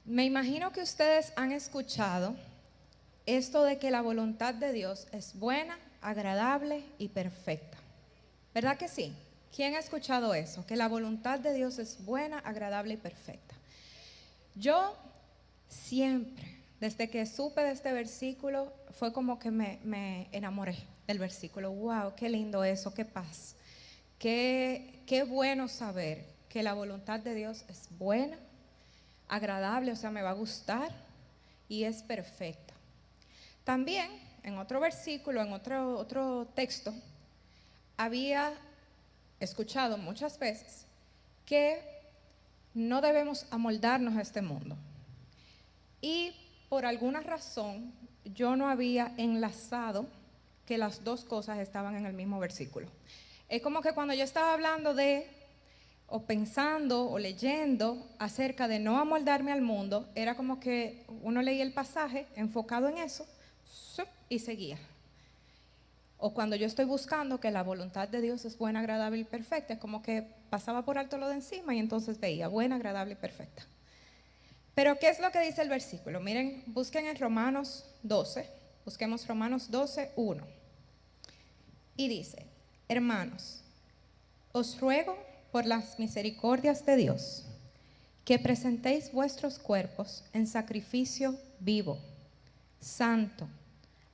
Me imagino que ustedes han escuchado esto de que la voluntad de Dios es buena, agradable y perfecta. ¿Verdad que sí? ¿Quién ha escuchado eso? Que la voluntad de Dios es buena, agradable y perfecta. Yo siempre, desde que supe de este versículo, fue como que me enamoré del versículo. ¡Wow! ¡Qué lindo eso! ¡Qué paz! Qué bueno saber que la voluntad de Dios es buena, agradable, o sea, me va a gustar y es perfecta. También en otro versículo, en otro texto, había escuchado muchas veces que no debemos amoldarnos a este mundo. Y por alguna razón yo no había enlazado que las dos cosas estaban en el mismo versículo. Es como que cuando yo estaba hablando de, o pensando, o leyendo acerca de no amoldarme al mundo, era como que uno leía el pasaje enfocado en eso y seguía. O cuando yo estoy buscando que la voluntad de Dios es buena, agradable y perfecta, es como que pasaba por alto lo de encima y entonces veía buena, agradable y perfecta. Pero ¿qué es lo que dice el versículo? Miren, busquen en Romanos 12, busquemos Romanos 12, 1. Y dice: hermanos, os ruego por las misericordias de Dios que presentéis vuestros cuerpos en sacrificio vivo, santo,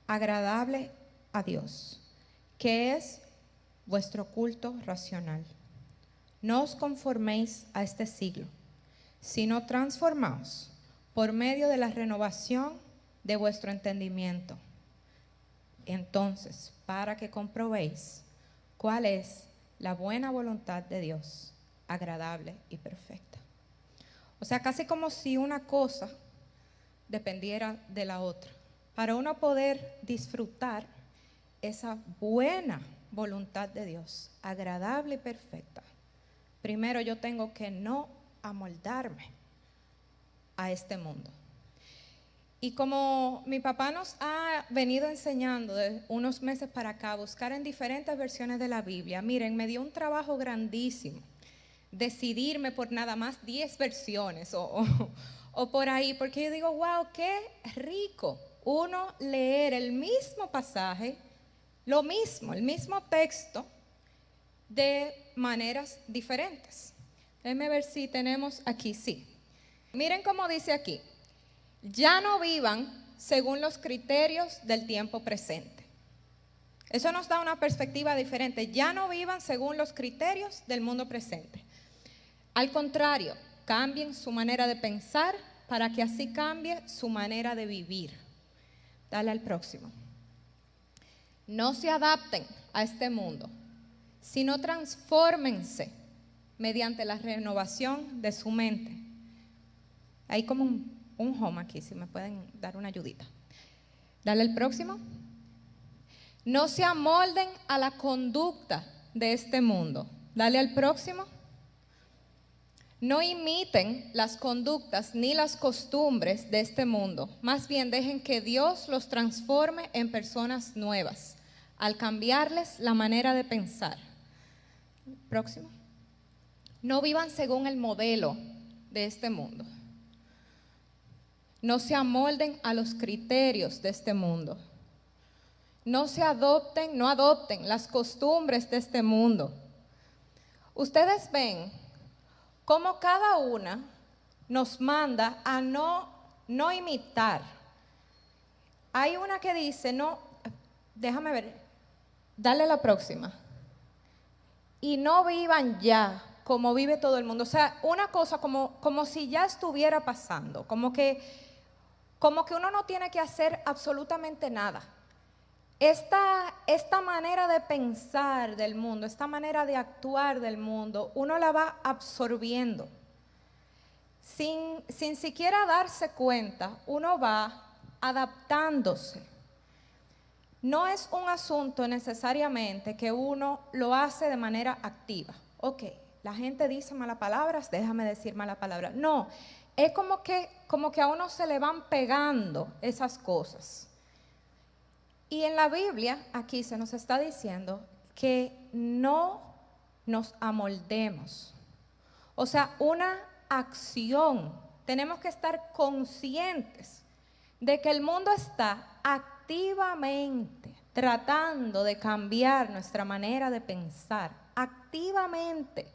agradable a Dios, que es vuestro culto racional. No os conforméis a este siglo, sino transformaos por medio de la renovación de vuestro entendimiento. Entonces, para que comprobéis cuál es la buena voluntad de Dios, agradable y perfecta. O sea, casi como si una cosa dependiera de la otra. Para uno poder disfrutar esa buena voluntad de Dios, agradable y perfecta, primero yo tengo que no amoldarme a este mundo. Y como mi papá nos ha venido enseñando de unos meses para acá a buscar en diferentes versiones de la Biblia, miren, me dio un trabajo grandísimo decidirme por nada más 10 versiones o por ahí, porque yo digo, wow, qué rico uno leer el mismo pasaje, lo mismo, el mismo texto, de maneras diferentes. Déjenme ver si tenemos aquí, sí. Miren cómo dice aquí: ya no vivan según los criterios del tiempo presente. Eso nos da una perspectiva diferente. Ya no vivan según los criterios del mundo presente. Al contrario, cambien su manera de pensar para que así cambie su manera de vivir. Dale al próximo. No se adapten a este mundo, sino transfórmense mediante la renovación de su mente. Hay como un home aquí, si me pueden dar una ayudita. Dale al próximo. No se amolden a la conducta de este mundo. Dale al próximo. No imiten las conductas ni las costumbres de este mundo. Más bien dejen que Dios los transforme en personas nuevas, al cambiarles la manera de pensar. Próximo. No vivan según el modelo de este mundo. No se amolden a los criterios de este mundo. No adopten las costumbres de este mundo. Ustedes ven cómo cada una nos manda a no imitar. Hay una que dice, no, déjame ver, dale la próxima. Y no vivan ya como vive todo el mundo. O sea, una cosa como si ya estuviera pasando, como que uno no tiene que hacer absolutamente nada. Esta manera de pensar del mundo, esta manera de actuar del mundo, uno la va absorbiendo. Sin siquiera darse cuenta, uno va adaptándose. No es un asunto necesariamente que uno lo hace de manera activa. Ok, la gente dice malas palabras, déjame decir malas palabras. No, es como que a uno se le van pegando esas cosas. Y en la Biblia, aquí se nos está diciendo que no nos amoldemos. O sea, una acción tenemos que estar conscientes de que el mundo está activamente tratando de cambiar nuestra manera de pensar, activamente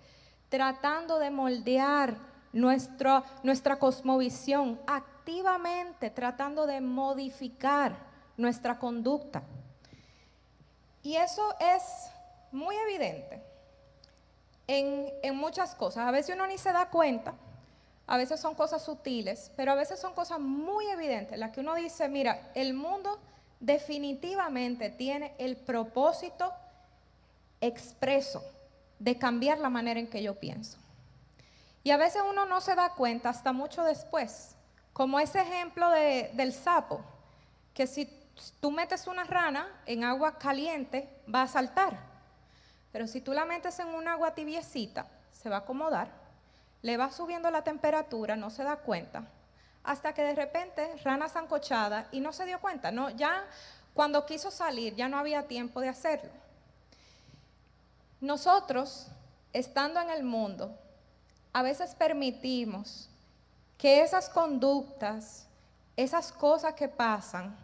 tratando de moldear nuestra cosmovisión, activamente tratando de modificar nuestra conducta. Y eso es muy evidente en muchas cosas. A veces uno ni se da cuenta, a veces son cosas sutiles, pero a veces son cosas muy evidentes, las que uno dice, mira, el mundo definitivamente tiene el propósito expreso de cambiar la manera en que yo pienso. Y a veces uno no se da cuenta hasta mucho después, como ese ejemplo del sapo, que si tú metes una rana en agua caliente, va a saltar. Pero si tú la metes en un agua tibiecita, se va a acomodar, le va subiendo la temperatura, no se da cuenta, hasta que de repente rana sancochada y no se dio cuenta. No, ya cuando quiso salir ya no había tiempo de hacerlo. Nosotros, estando en el mundo, a veces permitimos que esas conductas, esas cosas que pasan,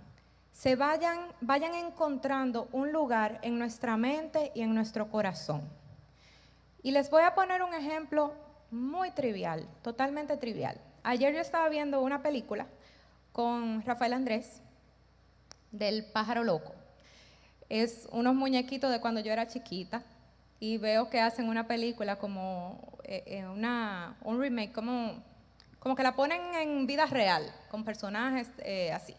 se vayan encontrando un lugar en nuestra mente y en nuestro corazón. Y les voy a poner un ejemplo muy trivial, totalmente trivial. Ayer yo estaba viendo una película con Rafael Andrés del Pájaro Loco. Es unos muñequitos de cuando yo era chiquita y veo que hacen una película como un remake, como que la ponen en vida real, con personajes así.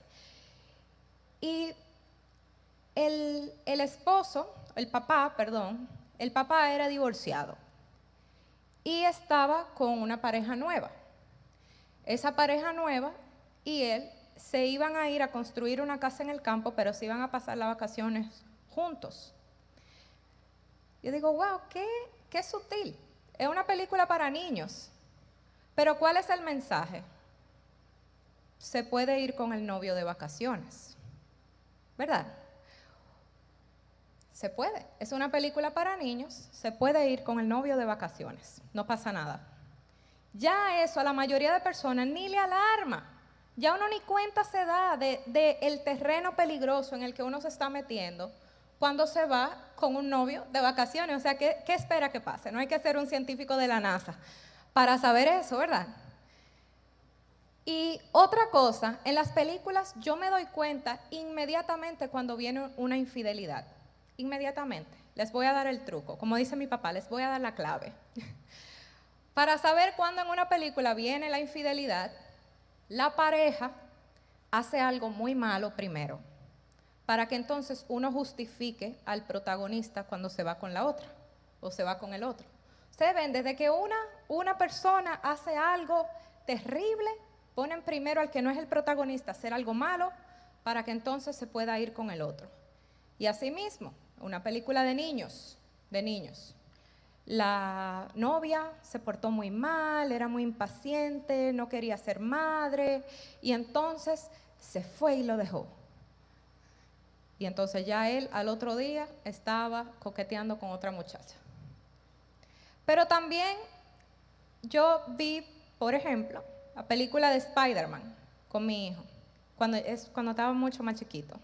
Y el papá era divorciado y estaba con una pareja nueva. Esa pareja nueva y él se iban a ir a construir una casa en el campo, pero se iban a pasar las vacaciones juntos. Yo digo, wow, qué sutil. Es una película para niños. Pero ¿cuál es el mensaje? Se puede ir con el novio de vacaciones, ¿verdad? Se puede. Es una película para niños, se puede ir con el novio de vacaciones, no pasa nada. Ya eso a la mayoría de personas ni le alarma. Ya uno ni cuenta se da de el terreno peligroso en el que uno se está metiendo cuando se va con un novio de vacaciones. O sea, ¿qué espera que pase? No hay que ser un científico de la NASA para saber eso, ¿verdad? Y otra cosa, en las películas yo me doy cuenta inmediatamente cuando viene una infidelidad. Inmediatamente. Les voy a dar el truco. Como dice mi papá, les voy a dar la clave. Para saber cuándo en una película viene la infidelidad, la pareja hace algo muy malo primero, para que entonces uno justifique al protagonista cuando se va con la otra o se va con el otro. Ustedes ven, desde que una persona hace algo terrible, ponen primero al que no es el protagonista a hacer algo malo para que entonces se pueda ir con el otro. Y asimismo, una película de niños. La novia se portó muy mal, era muy impaciente, no quería ser madre y entonces se fue y lo dejó. Y entonces ya él al otro día estaba coqueteando con otra muchacha. Pero también yo vi, por ejemplo, la película de Spider-Man con mi hijo, cuando estaba mucho más chiquito,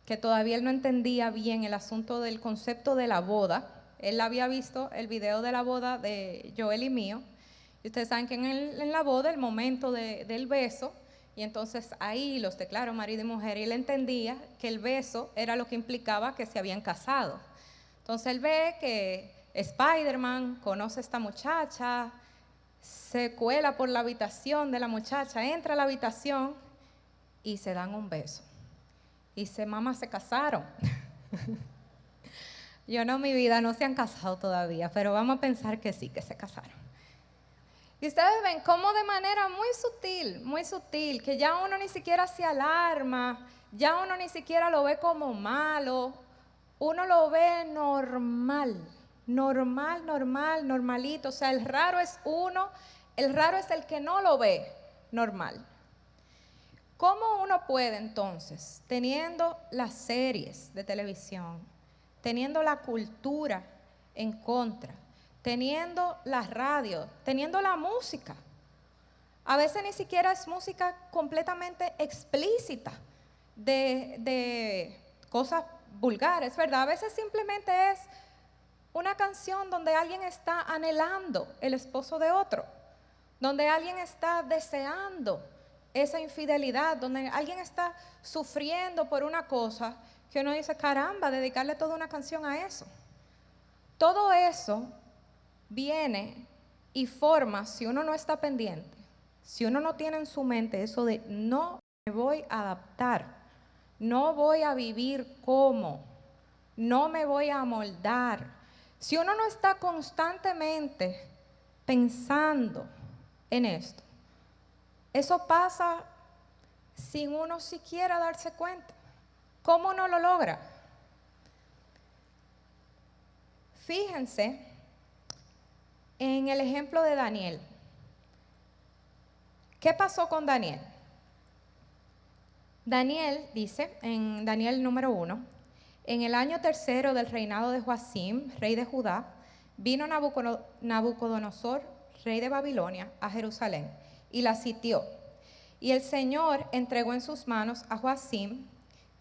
que todavía él no entendía bien el asunto del concepto de la boda. Él había visto el video de la boda de Joel y mío, y ustedes saben que en la boda, el momento del beso, y entonces ahí los declaró marido y mujer, y él entendía que el beso era lo que implicaba que se habían casado. Entonces él ve que Spider-Man conoce a esta muchacha, se cuela por la habitación de la muchacha, entra a la habitación y se dan un beso. Y dice, mamá, se casaron. Yo no, mi vida, no se han casado todavía, pero vamos a pensar que sí, que se casaron. Y ustedes ven cómo de manera muy sutil, que ya uno ni siquiera se alarma, ya uno ni siquiera lo ve como malo, uno lo ve normal, normalito. O sea, el raro es uno, el raro es el que no lo ve normal. ¿Cómo uno puede entonces, teniendo las series de televisión, teniendo la cultura en contra, teniendo la radio, teniendo la música, A veces ni siquiera es música completamente explícita de cosas vulgares, ¿verdad? A veces simplemente es una canción donde alguien está anhelando el esposo de otro, donde alguien está deseando esa infidelidad, donde alguien está sufriendo por una cosa que uno dice, caramba, dedicarle toda una canción a eso. Todo eso viene y forma, si uno no está pendiente, si uno no tiene en su mente eso de no me voy a adaptar, no voy a vivir como, no me voy a amoldar. Si uno no está constantemente pensando en esto, eso pasa sin uno siquiera darse cuenta. ¿Cómo uno lo logra? Fíjense en el ejemplo de Daniel. ¿Qué pasó con Daniel? Daniel dice en Daniel número 1, en el año tercero del reinado de Joacim, rey de Judá, vino Nabucodonosor, rey de Babilonia, a Jerusalén y la sitió. Y el Señor entregó en sus manos a Joacim,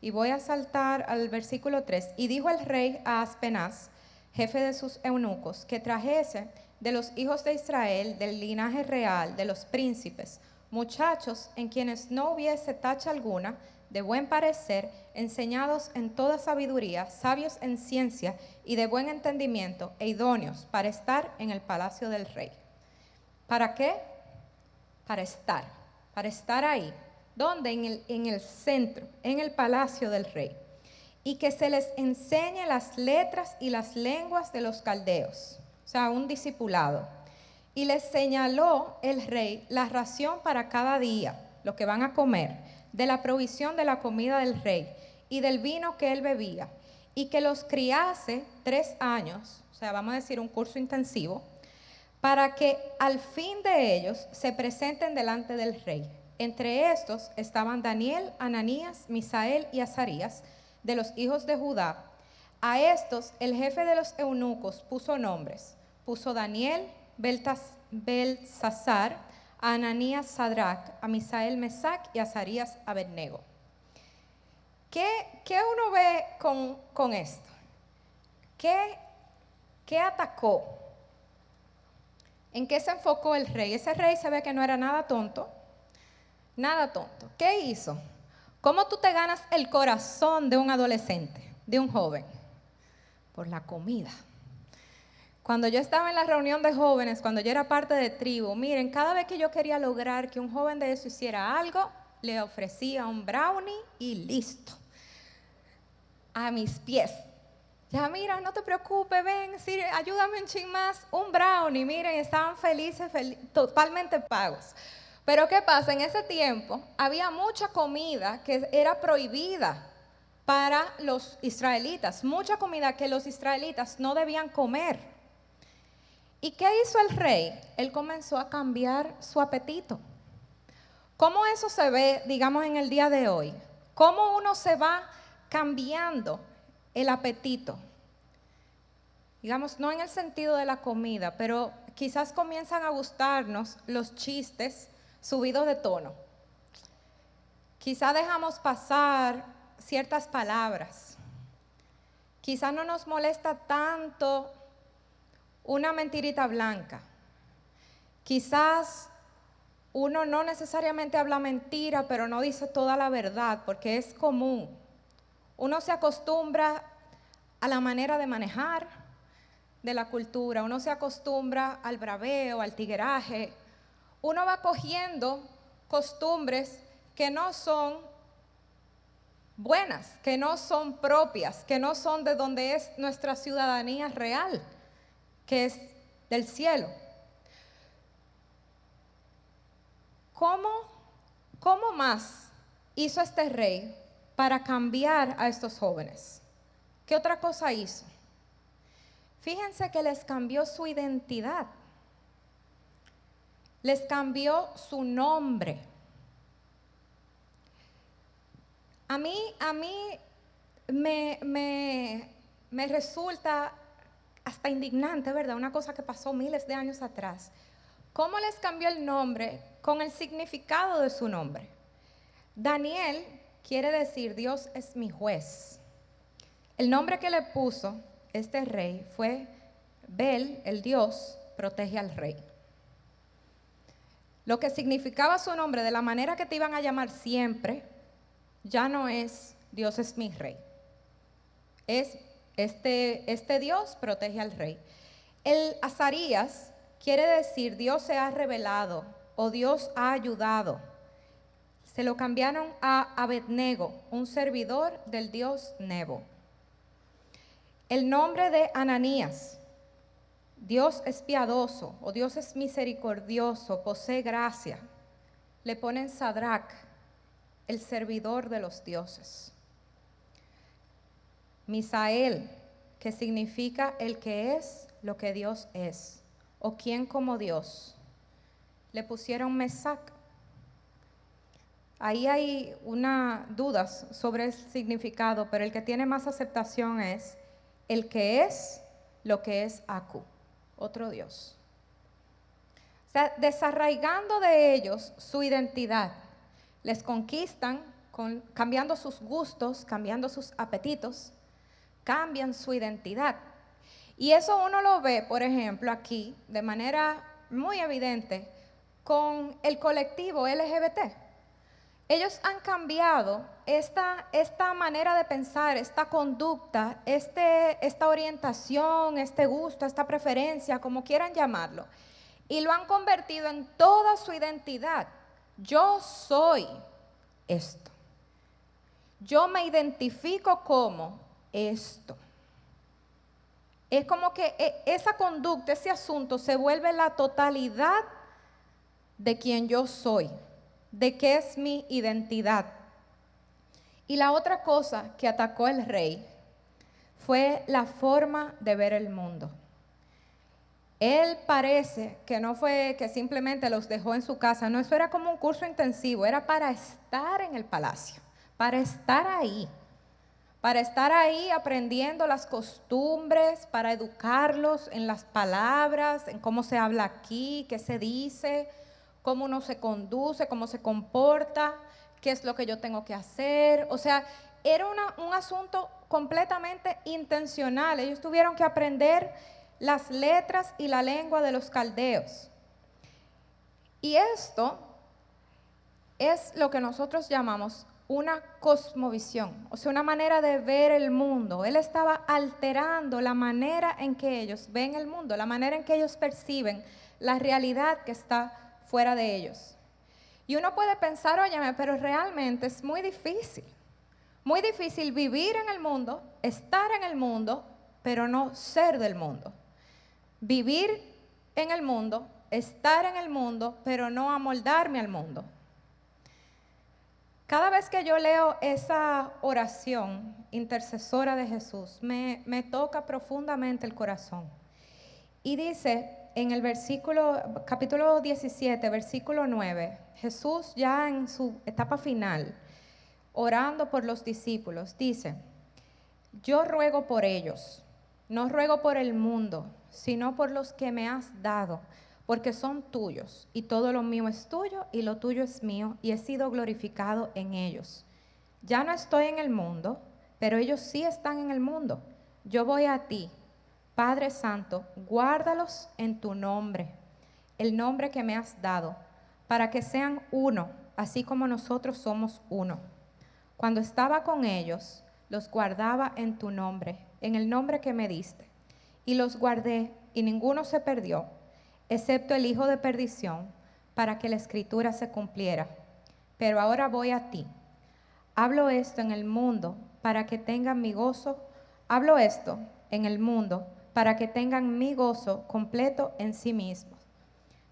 y voy a saltar al versículo 3, y dijo el rey a Aspenaz, jefe de sus eunucos, que trajese de los hijos de Israel, del linaje real, de los príncipes, muchachos en quienes no hubiese tacha alguna, de buen parecer, enseñados en toda sabiduría, sabios en ciencia y de buen entendimiento, e idóneos para estar en el palacio del rey. ¿Para qué? Para estar ahí. ¿Dónde? En el centro, en el palacio del rey. Y que se les enseñe las letras y las lenguas de los caldeos, o sea, un discipulado. Y les señaló el rey la ración para cada día, lo que van a comer, de la provisión de la comida del rey y del vino que él bebía, y que los criase 3 años, o sea, vamos a decir un curso intensivo, para que al fin de ellos se presenten delante del rey. Entre estos estaban Daniel, Ananías, Misael y Azarías, de los hijos de Judá. A estos el jefe de los eunucos puso nombres. Puso Daniel, Belsasar, a Ananías Sadrach, a Misael Mesac y a Azarías Abednego. ¿Qué uno ve con esto? ¿Qué atacó? ¿En qué se enfocó el rey? Ese rey se ve que no era nada tonto. Nada tonto. ¿Qué hizo? ¿Cómo tú te ganas el corazón de un adolescente, de un joven? Por la comida. Cuando yo estaba en la reunión de jóvenes, cuando yo era parte de tribu, miren, cada vez que yo quería lograr que un joven de eso hiciera algo, le ofrecía un brownie y listo. A mis pies. Ya, mira, no te preocupes, ven, sí, ayúdame un chin más, un brownie, miren, estaban felices, totalmente pagos. Pero ¿qué pasa? En ese tiempo había mucha comida que era prohibida para los israelitas, mucha comida que los israelitas no debían comer. ¿Y qué hizo el rey? Él comenzó a cambiar su apetito. ¿Cómo eso se ve, digamos, en el día de hoy? ¿Cómo uno se va cambiando el apetito? Digamos, no en el sentido de la comida, pero quizás comienzan a gustarnos los chistes subidos de tono. Quizás dejamos pasar ciertas palabras. Quizás no nos molesta tanto una mentirita blanca. Quizás uno no necesariamente habla mentira, pero no dice toda la verdad, porque es común. Uno se acostumbra a la manera de manejar de la cultura, uno se acostumbra al braveo, al tigueraje. Uno va cogiendo costumbres que no son buenas, que no son propias, que no son de donde es nuestra ciudadanía real, que es del cielo. ¿Cómo más hizo este rey para cambiar a estos jóvenes? ¿Qué otra cosa hizo? Fíjense que les cambió su identidad. Les cambió su nombre. A mí me resulta hasta indignante, ¿verdad? Una cosa que pasó miles de años atrás. ¿Cómo les cambió el nombre con el significado de su nombre. Daniel quiere decir Dios es mi juez. El nombre que le puso este rey fue Bel, el Dios protege al rey. Lo que significaba su nombre, de la manera que te iban a llamar siempre, ya no es Dios es mi rey. Es este Dios protege al rey. El Azarías quiere decir Dios se ha revelado o Dios ha ayudado. Se lo cambiaron a Abednego, un servidor del dios Nebo. El nombre de Ananías, Dios es piadoso o Dios es misericordioso, posee gracia. Le ponen Sadrach, el servidor de los dioses. Misael, que significa el que es lo que Dios es, o quien como Dios. Le pusieron Mesac. Ahí hay unas dudas sobre el significado, pero el que tiene más aceptación es el que es lo que es Aku, otro Dios. O sea, desarraigando de ellos su identidad, les conquistan cambiando sus gustos, cambiando sus apetitos, cambian su identidad. Y eso uno lo ve, por ejemplo, aquí de manera muy evidente con el colectivo LGBT. Ellos han cambiado esta manera de pensar, esta conducta, esta orientación, este gusto, esta preferencia, como quieran llamarlo, y lo han convertido en toda su identidad. Yo soy esto. Yo me identifico como esto. Es como que esa conducta, ese asunto se vuelve la totalidad de quien yo soy, de qué es mi identidad. Y la otra cosa que atacó el rey fue la forma de ver el mundo. Él parece que no fue que simplemente los dejó en su casa, no, eso era como un curso intensivo, era para estar en el palacio, para estar ahí aprendiendo las costumbres, para educarlos en las palabras, en cómo se habla aquí, qué se dice, cómo uno se conduce, cómo se comporta, qué es lo que yo tengo que hacer. O sea, era un asunto completamente intencional. Ellos tuvieron que aprender las letras y la lengua de los caldeos. Y esto es lo que nosotros llamamos una cosmovisión, o sea, una manera de ver el mundo. Él estaba alterando la manera en que ellos ven el mundo, la manera en que ellos perciben la realidad que está fuera de ellos. Y uno puede pensar, óyeme, pero realmente es muy difícil vivir en el mundo, estar en el mundo, pero no ser del mundo. Vivir en el mundo, estar en el mundo, pero no amoldarme al mundo. Cada vez que yo leo esa oración intercesora de Jesús, me toca profundamente el corazón. Y dice en el capítulo 17, versículo 9, Jesús ya en su etapa final, orando por los discípulos, dice: yo ruego por ellos, no ruego por el mundo, sino por los que me has dado, porque son tuyos, y todo lo mío es tuyo, y lo tuyo es mío, y he sido glorificado en ellos. Ya no estoy en el mundo, pero ellos sí están en el mundo. Yo voy a ti, Padre Santo, guárdalos en tu nombre, el nombre que me has dado, para que sean uno, así como nosotros somos uno. Cuando estaba con ellos, los guardaba en tu nombre, en el nombre que me diste, y los guardé, y ninguno se perdió, excepto el hijo de perdición, para que la escritura se cumpliera. Pero ahora voy a ti. Hablo esto en el mundo para que tengan mi gozo. Hablo esto en el mundo para que tengan mi gozo completo en sí mismos.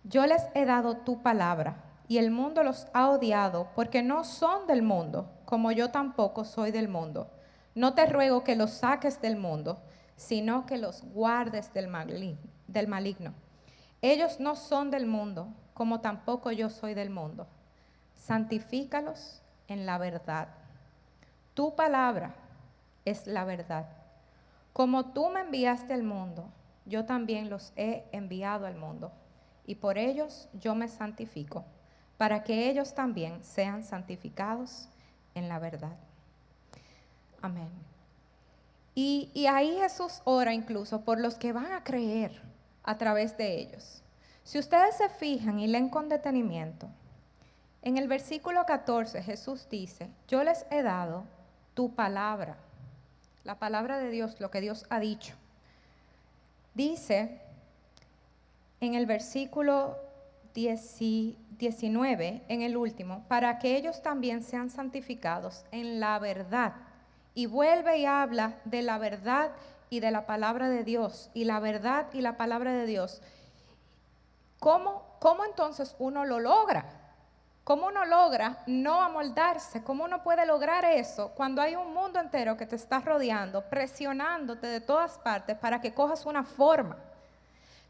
Yo les he dado tu palabra y el mundo los ha odiado porque no son del mundo, como yo tampoco soy del mundo. No te ruego que los saques del mundo, sino que los guardes del maligno. Ellos no son del mundo, como tampoco yo soy del mundo. Santifícalos en la verdad. Tu palabra es la verdad. Como tú me enviaste al mundo, yo también los he enviado al mundo. Y por ellos yo me santifico, para que ellos también sean santificados en la verdad. Amén. Y ahí Jesús ora incluso por los que van a creer a través de ellos. Si ustedes se fijan y leen con detenimiento, en el versículo 14 Jesús dice, yo les he dado tu palabra, la palabra de Dios, lo que Dios ha dicho. Dice en el versículo 19, en el último, para que ellos también sean santificados en la verdad. Y vuelve y habla de la verdad y de la palabra de Dios, y la verdad y la palabra de Dios. ¿Cómo entonces uno lo logra? ¿Cómo uno logra no amoldarse? ¿Cómo uno puede lograr eso cuando hay un mundo entero que te está rodeando, presionándote de todas partes para que cojas una forma?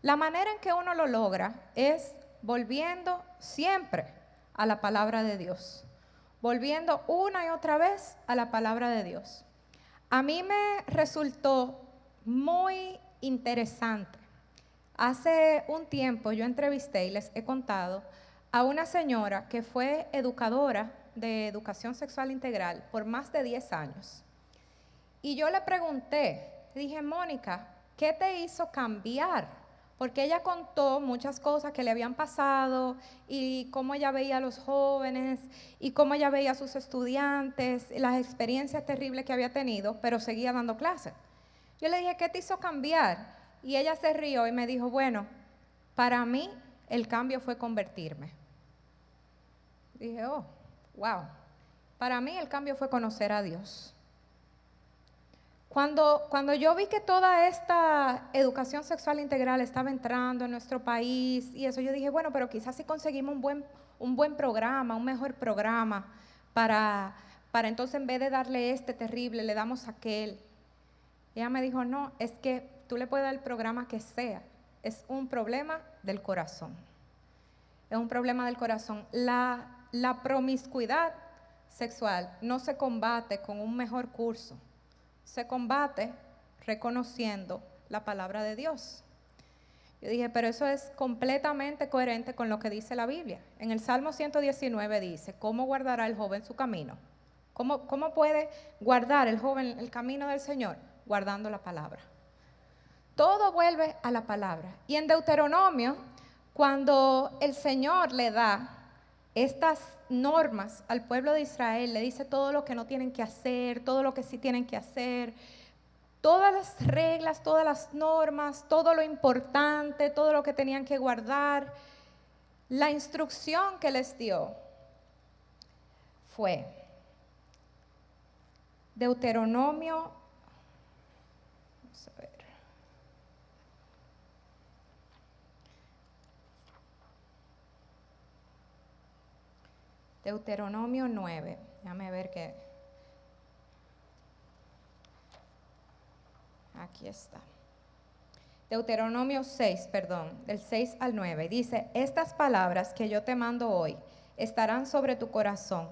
La manera en que uno lo logra es volviendo siempre a la palabra de Dios, volviendo una y otra vez a la palabra de Dios. A mí me resultó muy interesante. Hace un tiempo yo entrevisté y les he contado a una señora que fue educadora de educación sexual integral por más de 10 años. Y yo le pregunté, dije, Mónica, ¿qué te hizo cambiar? Porque ella contó muchas cosas que le habían pasado y cómo ella veía a los jóvenes y cómo ella veía a sus estudiantes, las experiencias terribles que había tenido, pero seguía dando clases. Yo le dije, ¿qué te hizo cambiar? Y ella se rió y me dijo, bueno, para mí el cambio fue convertirme. Dije, oh, wow. Para mí el cambio fue conocer a Dios. Cuando yo vi que toda esta educación sexual integral estaba entrando en nuestro país y eso, yo dije, bueno, pero quizás si conseguimos un buen programa, un mejor programa, para entonces en vez de darle este terrible, le damos aquel. Y ella me dijo, no, es que tú le puedes dar el programa que sea, es un problema del corazón. Es un problema del corazón. La promiscuidad sexual no se combate con un mejor curso. Se combate reconociendo la palabra de Dios. Yo dije, pero eso es completamente coherente con lo que dice la Biblia. En el Salmo 119 dice, ¿cómo guardará el joven su camino? ¿Cómo puede guardar el joven el camino del Señor? Guardando la palabra. Todo vuelve a la palabra. Y en Deuteronomio, cuando el Señor le da estas normas al pueblo de Israel, le dice todo lo que no tienen que hacer, todo lo que sí tienen que hacer, todas las reglas, todas las normas, todo lo importante, todo lo que tenían que guardar. La instrucción que les dio fue Deuteronomio, vamos a ver. Deuteronomio 9, déjame ver qué. Aquí está. Deuteronomio 6, perdón, del 6 al 9. Dice, estas palabras que yo te mando hoy estarán sobre tu corazón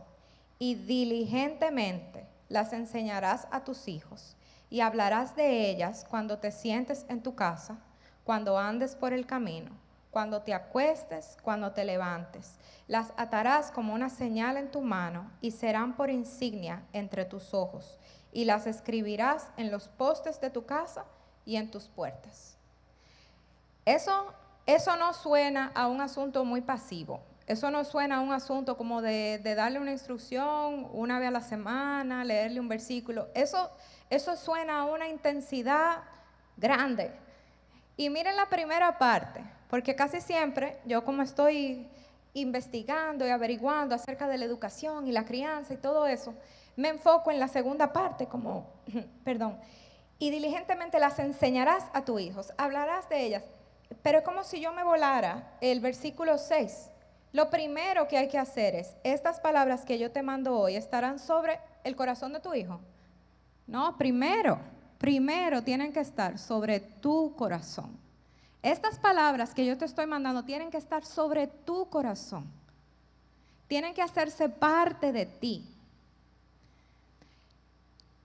y diligentemente las enseñarás a tus hijos y hablarás de ellas cuando te sientes en tu casa, cuando andes por el camino, cuando te acuestes, cuando te levantes. Las atarás como una señal en tu mano y serán por insignia entre tus ojos. Y las escribirás en los postes de tu casa y en tus puertas. Eso no suena a un asunto muy pasivo. Eso no suena a un asunto como de darle una instrucción una vez a la semana, leerle un versículo. Eso suena a una intensidad grande. Y miren la primera parte, porque casi siempre yo como estoy investigando y averiguando acerca de la educación y la crianza y todo eso, me enfoco en la segunda parte como, perdón, y diligentemente las enseñarás a tus hijos, hablarás de ellas. Pero es como si yo me volara el versículo 6. Lo primero que hay que hacer es, estas palabras que yo te mando hoy estarán sobre el corazón de tu hijo. No, primero tienen que estar sobre tu corazón. Estas palabras que yo te estoy mandando tienen que estar sobre tu corazón. Tienen que hacerse parte de ti.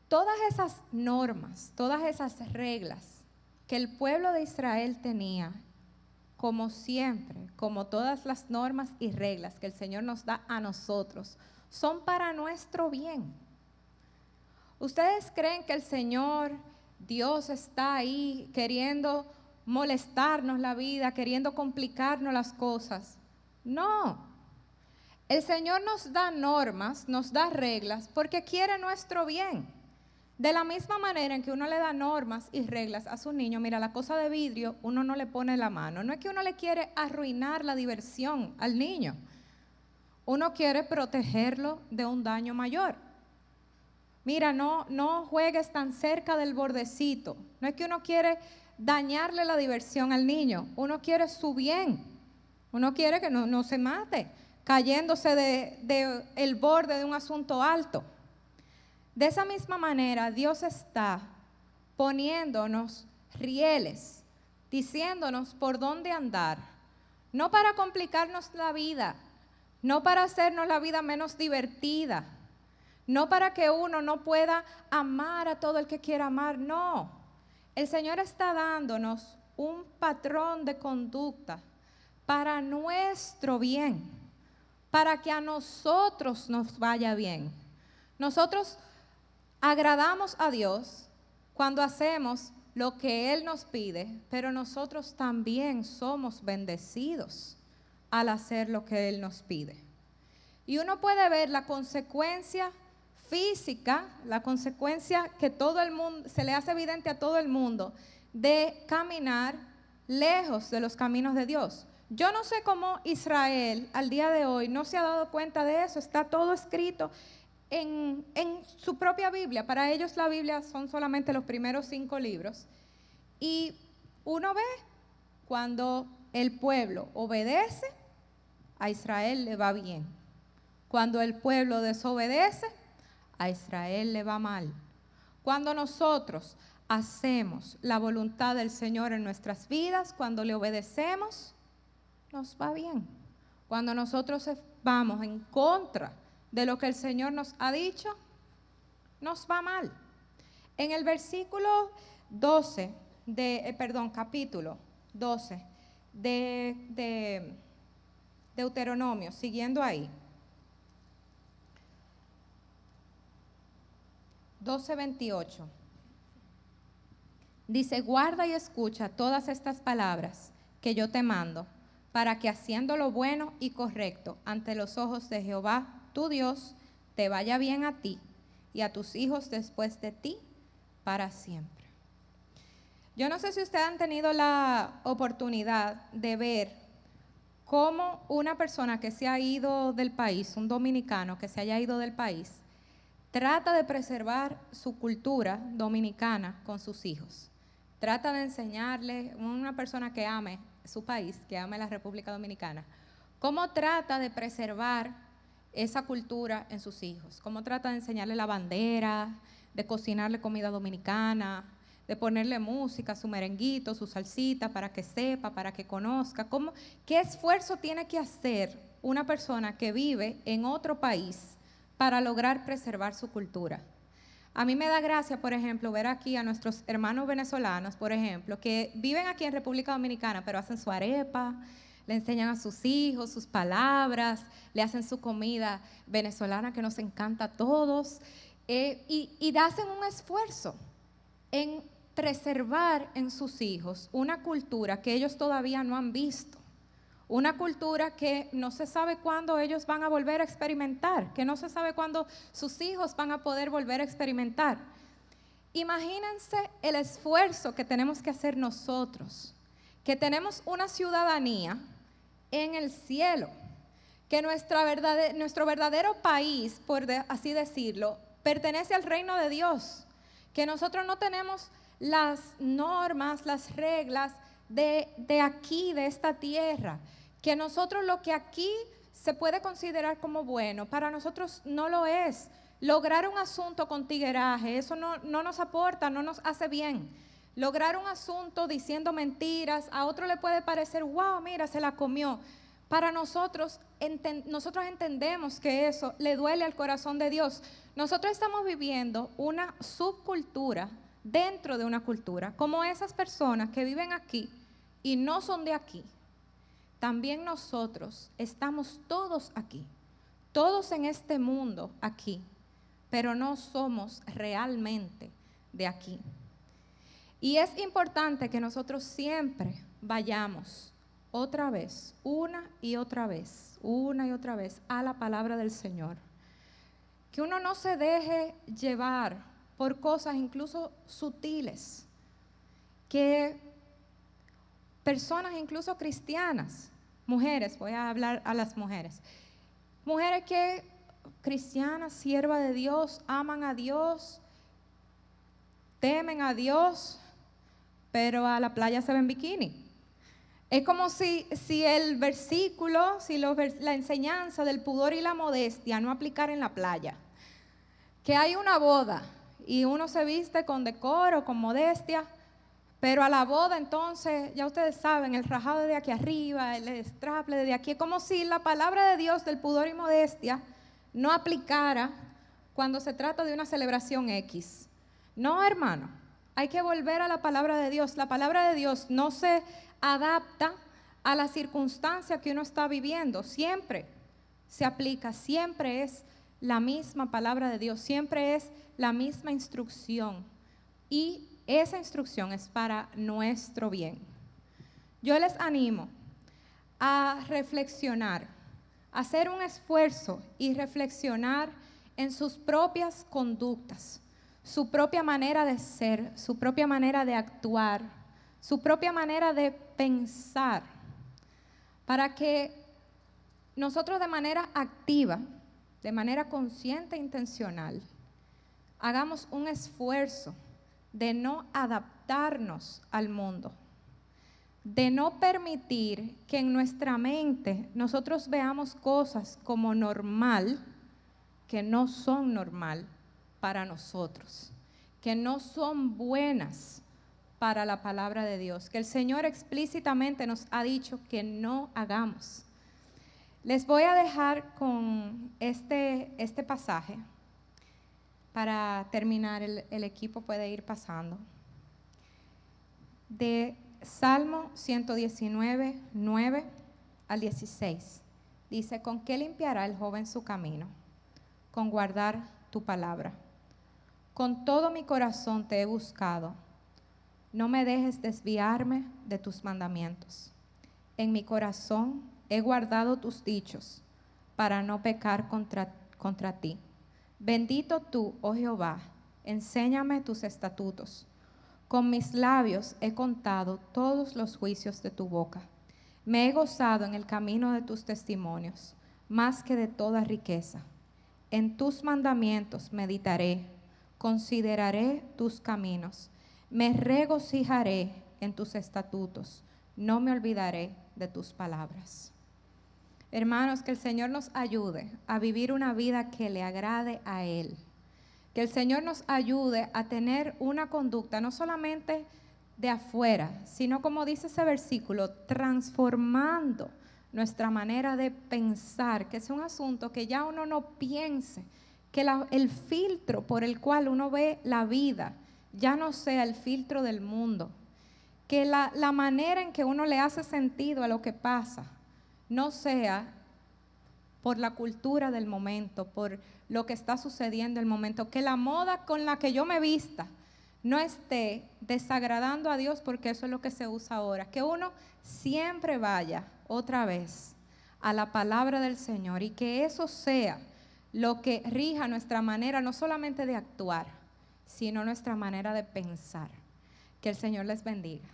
Todas esas normas, todas esas reglas que el pueblo de Israel tenía como siempre, como todas las normas y reglas que el Señor nos da a nosotros, son para nuestro bien. ¿Ustedes creen que el Señor, Dios, está ahí queriendo molestarnos la vida, queriendo complicarnos las cosas? No. El Señor nos da normas, nos da reglas porque quiere nuestro bien. De la misma manera en que uno le da normas y reglas a su niño, mira, la cosa de vidrio, uno no le pone la mano. No es que uno le quiere arruinar la diversión al niño. Uno quiere protegerlo de un daño mayor. Mira, no juegues tan cerca del bordecito. No es que uno quiere dañarle la diversión al niño. Uno quiere su bien. Uno quiere que no se mate, cayéndose de el borde de un asunto alto. De esa misma manera, Dios está poniéndonos rieles, diciéndonos por dónde andar, no para complicarnos la vida, no para hacernos la vida menos divertida, no para que uno no pueda amar a todo el que quiera amar, no. El Señor está dándonos un patrón de conducta para nuestro bien, para que a nosotros nos vaya bien. Nosotros agradamos a Dios cuando hacemos lo que Él nos pide, pero nosotros también somos bendecidos al hacer lo que Él nos pide. Y uno puede ver la consecuencia física, la consecuencia que todo el mundo, se le hace evidente a todo el mundo, de caminar lejos de los caminos de Dios. Yo no sé cómo Israel al día de hoy no se ha dado cuenta de eso, está todo escrito en su propia Biblia. Para ellos la Biblia son solamente los primeros 5 libros. Y uno ve cuando el pueblo obedece, a Israel le va bien. Cuando el pueblo desobedece, a Israel le va mal. Cuando nosotros hacemos la voluntad del Señor en nuestras vidas, cuando le obedecemos, nos va bien. Cuando nosotros vamos en contra de lo que el Señor nos ha dicho, nos va mal. En el versículo 12, capítulo 12 de Deuteronomio, siguiendo ahí, 12:28, dice: guarda y escucha todas estas palabras que yo te mando, para que haciendo lo bueno y correcto ante los ojos de Jehová, tu Dios, te vaya bien a ti y a tus hijos después de ti para siempre. Yo no sé si ustedes han tenido la oportunidad de ver cómo una persona que se ha ido del país, un dominicano que se haya ido del país, trata de preservar su cultura dominicana con sus hijos. Trata de enseñarle, una persona que ame su país, que ame la República Dominicana, cómo trata de preservar esa cultura en sus hijos, cómo trata de enseñarle la bandera, de cocinarle comida dominicana, de ponerle música, su merenguito, su salsita, para que sepa, para que conozca, qué esfuerzo tiene que hacer una persona que vive en otro país para lograr preservar su cultura. A mí me da gracia, por ejemplo, ver aquí a nuestros hermanos venezolanos, por ejemplo, que viven aquí en República Dominicana, pero hacen su arepa, le enseñan a sus hijos sus palabras, le hacen su comida venezolana que nos encanta a todos, y hacen un esfuerzo en preservar en sus hijos una cultura que ellos todavía no han visto. Una cultura que no se sabe cuándo ellos van a volver a experimentar, que no se sabe cuándo sus hijos van a poder volver a experimentar. Imagínense el esfuerzo que tenemos que hacer nosotros, que tenemos una ciudadanía en el cielo, que nuestro verdadero país, por así decirlo, pertenece al reino de Dios, que nosotros no tenemos las normas, las reglas de aquí, de esta tierra, que nosotros lo que aquí se puede considerar como bueno, para nosotros no lo es. Lograr un asunto con tigueraje, eso no nos aporta, no nos hace bien. Lograr un asunto diciendo mentiras, a otro le puede parecer, wow, mira, se la comió. Para nosotros entendemos que eso le duele al corazón de Dios. Nosotros estamos viviendo una subcultura dentro de una cultura, como esas personas que viven aquí y no son de aquí, también nosotros estamos todos aquí, todos en este mundo aquí, pero no somos realmente de aquí. Y es importante que nosotros siempre vayamos otra vez, una y otra vez a la palabra del Señor. Que uno no se deje llevar por cosas incluso sutiles, que personas incluso cristianas, mujeres, voy a hablar a las mujeres que cristianas, siervas de Dios, aman a Dios, temen a Dios, pero a la playa se va en bikini. Es como si el versículo, la enseñanza del pudor y la modestia no aplicara en la playa. Que hay una boda y uno se viste con decoro, con modestia, pero a la boda entonces, ya ustedes saben, el rajado de aquí arriba, el straple de aquí, es como si la palabra de Dios del pudor y modestia no aplicara cuando se trata de una celebración X. No, hermano, hay que volver a la palabra de Dios. La palabra de Dios no se adapta a la circunstancia que uno está viviendo, siempre se aplica, siempre es la misma palabra de Dios, siempre es la misma instrucción, y esa instrucción es para nuestro bien. Yo les animo a reflexionar, a hacer un esfuerzo y reflexionar en sus propias conductas, su propia manera de ser, su propia manera de actuar, su propia manera de pensar, para que nosotros de manera activa, de manera consciente e intencional, hagamos un esfuerzo de no adaptarnos al mundo, de no permitir que en nuestra mente nosotros veamos cosas como normal, que no son normal para nosotros, que no son buenas para la palabra de Dios, que el Señor explícitamente nos ha dicho que no hagamos. Les voy a dejar con este pasaje para terminar, el equipo puede ir pasando, de Salmo 119, 9 al 16. Dice: ¿con qué limpiará el joven su camino? Con guardar tu palabra. Con todo mi corazón te he buscado. No me dejes desviarme de tus mandamientos. En mi corazón he guardado tus dichos para no pecar contra ti. Bendito tú, oh Jehová, enséñame tus estatutos. Con mis labios he contado todos los juicios de tu boca. Me he gozado en el camino de tus testimonios, más que de toda riqueza. En tus mandamientos meditaré, consideraré tus caminos. Me regocijaré en tus estatutos, no me olvidaré de tus palabras. Hermanos, que el Señor nos ayude a vivir una vida que le agrade a Él. Que el Señor nos ayude a tener una conducta no solamente de afuera, sino, como dice ese versículo, transformando nuestra manera de pensar, que es un asunto que ya uno no piense, que el filtro por el cual uno ve la vida ya no sea el filtro del mundo, que la manera en que uno le hace sentido a lo que pasa no sea por la cultura del momento, por lo que está sucediendo en el momento, que la moda con la que yo me vista no esté desagradando a Dios, porque eso es lo que se usa ahora, que uno siempre vaya otra vez a la palabra del Señor y que eso sea lo que rija nuestra manera no solamente de actuar, sino nuestra manera de pensar. Que el Señor les bendiga.